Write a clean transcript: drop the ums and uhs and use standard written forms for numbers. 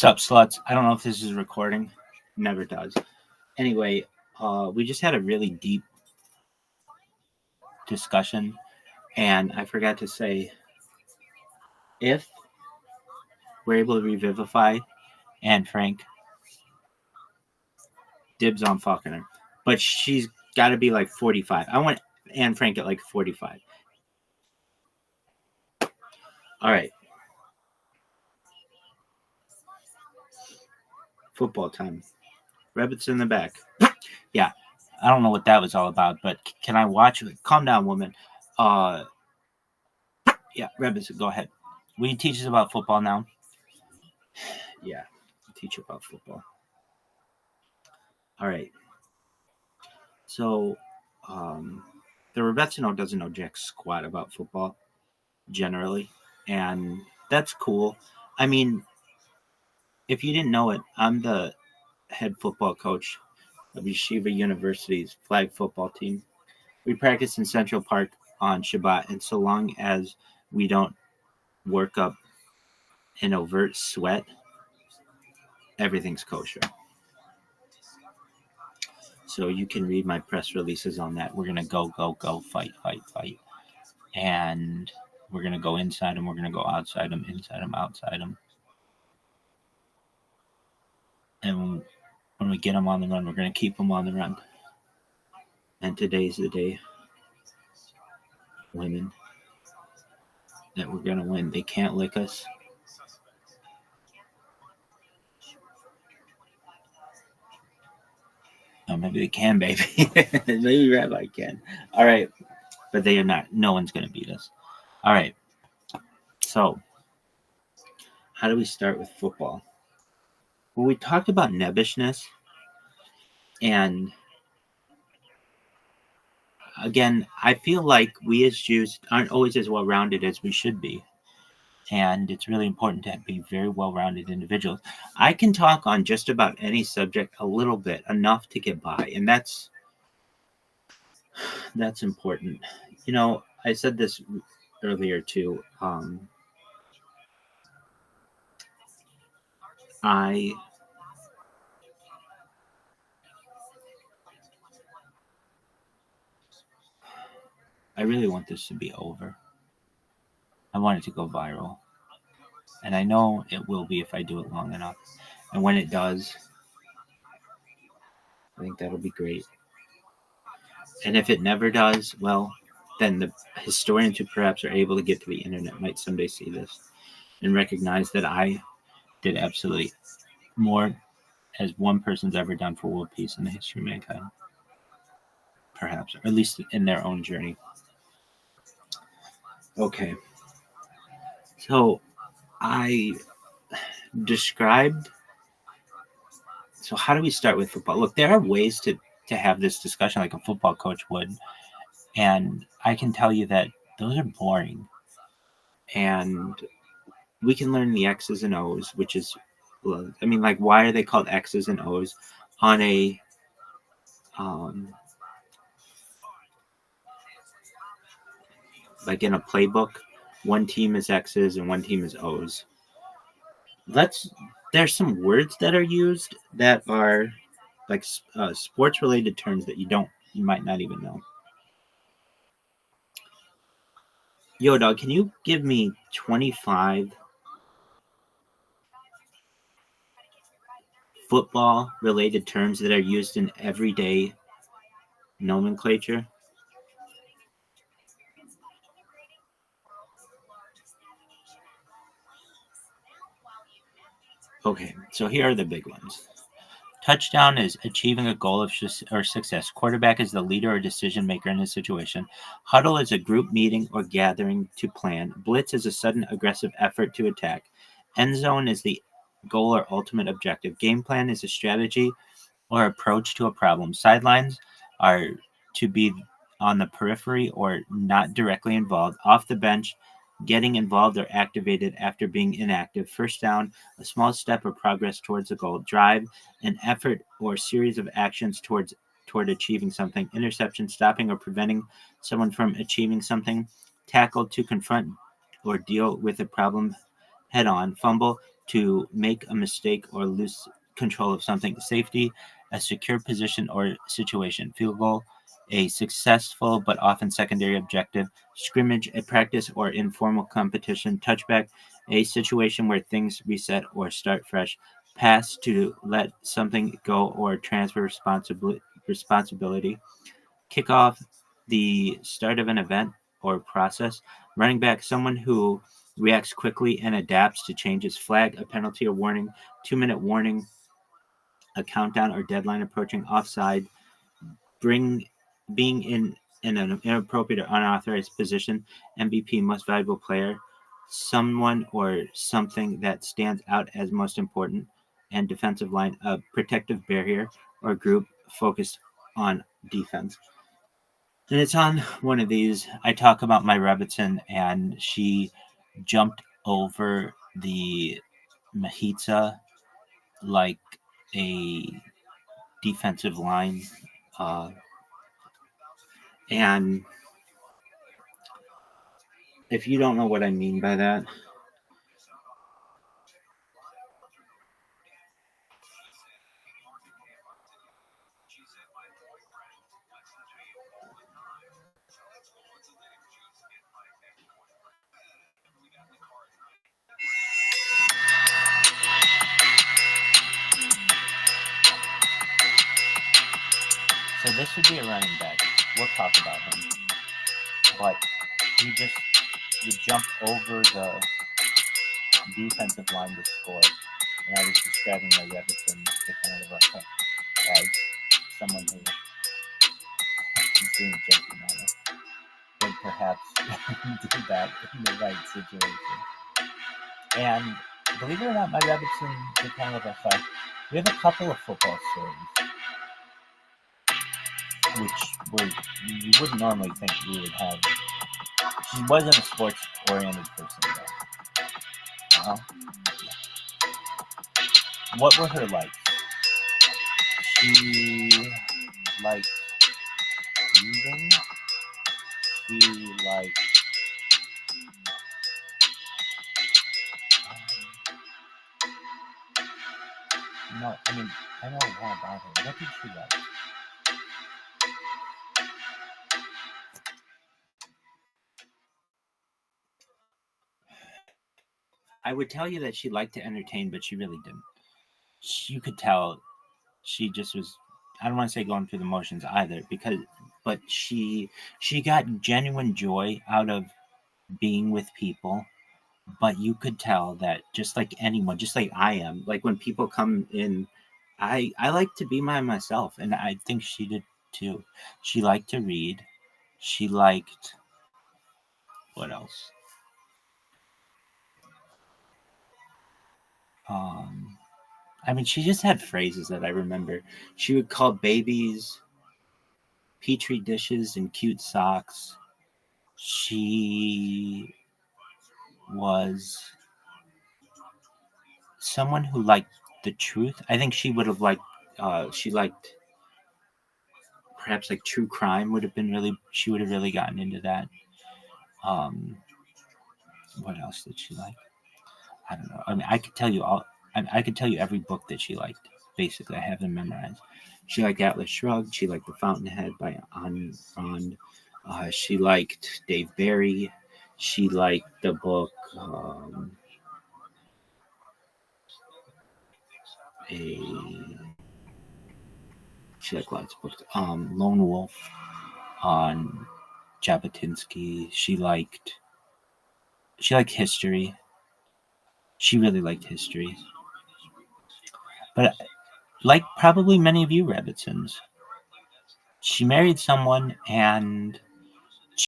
What's up, sluts? I don't know if this is recording. Never does. Anyway, we just had a really deep discussion, and I forgot to say if we're able to revivify Anne Frank, dibs on fucking her. But she's got to be like 45. I want Anne Frank at like 45. All right. Football time. Rabbits in the back. Yeah, I don't know what that was all about, but can I watch it? Calm down, woman. Yeah, Rabbits, go ahead. Will you teach us about football now? Yeah, teach you about football. All right. So, the Rebetino doesn't know jack squat about football generally, and that's cool. I mean, if you didn't know it, I'm the head football coach of Yeshiva University's flag football team. We practice in Central Park on Shabbat, and so long as we don't work up an overt sweat, everything's kosher. So you can read my press releases on that. We're gonna go, fight, and we're gonna go inside them. We're gonna go outside them, inside them, outside them. And when we get them on the run, we're gonna keep them on the run. And today's the day, women, that we're gonna win. They can't lick us. Oh, maybe they can, baby. Maybe Rabbi can. All right, but they are not. No one's gonna beat us. All right. So, how do we start with football? Well, we talked about nebbishness, and again, I feel like we as Jews aren't always as well-rounded as we should be. And it's really important to be very well-rounded individuals. I can talk on just about any subject a little bit, enough to get by, and that's important. You know, I said this earlier too. I really want this to be over. I want it to go viral. And I know it will be if I do it long enough. And when it does, I think that'll be great. And if it never does, well, then the historians who perhaps are able to get to the internet might someday see this and recognize that I did absolutely more as one person's ever done for world peace in the history of mankind. Perhaps, or at least in their own journey. Okay. So I described. So how do we start with football? Look, there are ways to have this discussion like a football coach would. And I can tell you that those are boring. And we can learn the X's and O's, which is, I mean, like, why are they called X's and O's on a, like in a playbook? One team is X's and one team is O's. There's some words that are used that are like sports related terms that you might not even know. Yo, dog, can you give me 25 football related terms that are used in everyday nomenclature? Okay, so here are the big ones. Touchdown is achieving a goal of or success. Quarterback is the leader or decision maker in a situation. Huddle is a group meeting or gathering to plan. Blitz is a sudden aggressive effort to attack. End zone is the goal or ultimate objective. Game plan is a strategy or approach to a problem. Sidelines are to be on the periphery or not directly involved. Off the bench, getting involved or activated after being inactive. First down, a small step or progress towards a goal. Drive, an effort or series of actions toward achieving something. Interception, stopping or preventing someone from achieving something. Tackle, to confront or deal with a problem head on. Fumble, to make a mistake or lose control of something. Safety, a secure position or situation. Field goal, a successful but often secondary objective. Scrimmage, a practice or informal competition. Touchback, a situation where things reset or start fresh. Pass, to let something go or transfer responsibility. Kickoff, the start of an event or process. Running back, someone who reacts quickly and adapts to changes. Flag, a penalty or warning. 2-minute warning, a countdown or deadline approaching. Offside, being in an inappropriate or unauthorized position. MVP, most valuable player, someone or something that stands out as most important. And defensive line, a protective barrier or group focused on defense. And it's on one of these. I talk about my Rebbitzin, and she jumped over the Mahitza like a defensive line. Uh, and if you don't know what I mean by that, so this would be a running back. We'll talk about him. But you jump over the defensive line to score. And I was describing my Rebbitzin to kind of as someone who is doing joking on it. Would perhaps do that in the right situation. And believe it or not, my Rebbitzin did kind of a we have a couple of football stories, which you wouldn't normally think we would have. She wasn't a sports-oriented person, though. What were her likes? She liked reading. She liked no, I mean, I know a lot about her. What did she like? I would tell you that she liked to entertain, but she really didn't. You could tell she just was. I don't want to say going through the motions either, but she got genuine joy out of being with people. But you could tell that just like anyone, just like I am, like when people come in, I like to be myself, and I think she did too. She liked to read. She liked what else? I mean, she just had phrases that I remember. She would call babies petri dishes and cute socks. She was someone who liked the truth. I think she would have liked. She liked perhaps like true crime would have been really. She would have really gotten into that. Um, what else did she like? I don't know. I mean, I could tell you all. I could tell you every book that she liked. Basically, I have them memorized. She liked Atlas Shrugged. She liked The Fountainhead by Ayn Rand. She liked Dave Barry. She liked the book. She liked lots of books. Lone Wolf on Jabotinsky. She liked history. She really liked history. But like probably many of you Rebbitzins, she married someone and